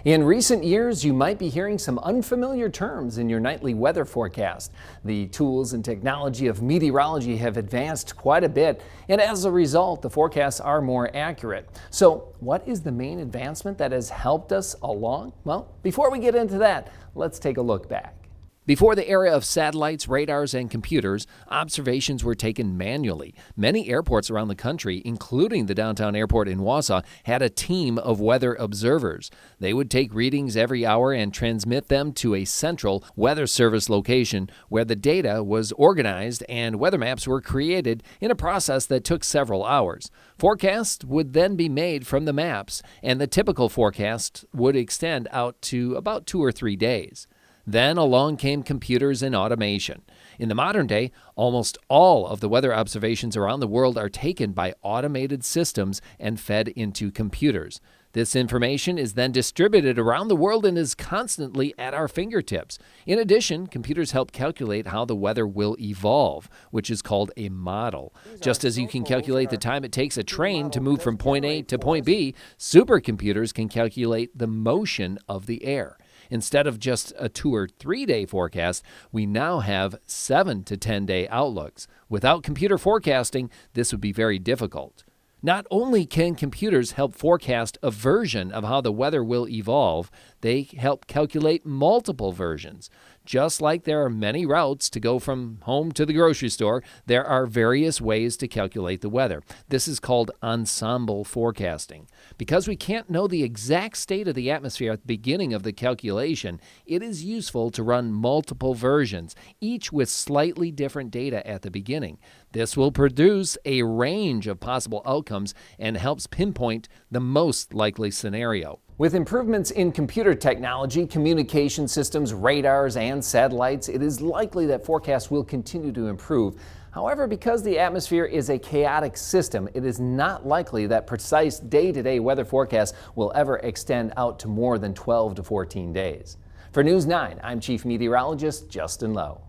In recent years, you might be hearing some unfamiliar terms in your nightly weather forecast. The tools and technology of meteorology have advanced quite a bit, and as a result, the forecasts are more accurate. So, what is the main advancement that has helped us along? Well, before we get into that, let's take a look back. Before the era of satellites, radars, and computers, observations were taken manually. Many airports around the country, including the downtown airport in Wausau, had a team of weather observers. They would take readings every hour and transmit them to a central weather service location where the data was organized and weather maps were created in a process that took several hours. Forecasts would then be made from the maps, and the typical forecast would extend out to about 2 or 3 days. Then along came computers and automation. In the modern day, almost all of the weather observations around the world are taken by automated systems and fed into computers. This information is then distributed around the world and is constantly at our fingertips. In addition, computers help calculate how the weather will evolve, which is called a model. Just as you can calculate the time it takes a train to move from point A to point B, supercomputers can calculate the motion of the air. Instead of just a 2 or 3 day forecast, we now have 7 to 10 day outlooks. Without computer forecasting, this would be very difficult. Not only can computers help forecast a version of how the weather will evolve, they help calculate multiple versions. Just like there are many routes to go from home to the grocery store, there are various ways to calculate the weather. This is called ensemble forecasting. Because we can't know the exact state of the atmosphere at the beginning of the calculation, it is useful to run multiple versions, each with slightly different data at the beginning. This will produce a range of possible outcomes and helps pinpoint the most likely scenario. With improvements in computer technology, communication systems, radars, and satellites, it is likely that forecasts will continue to improve. However, because the atmosphere is a chaotic system, it is not likely that precise day-to-day weather forecasts will ever extend out to more than 12 to 14 days. For News 9, I'm Chief Meteorologist Justin Lowe.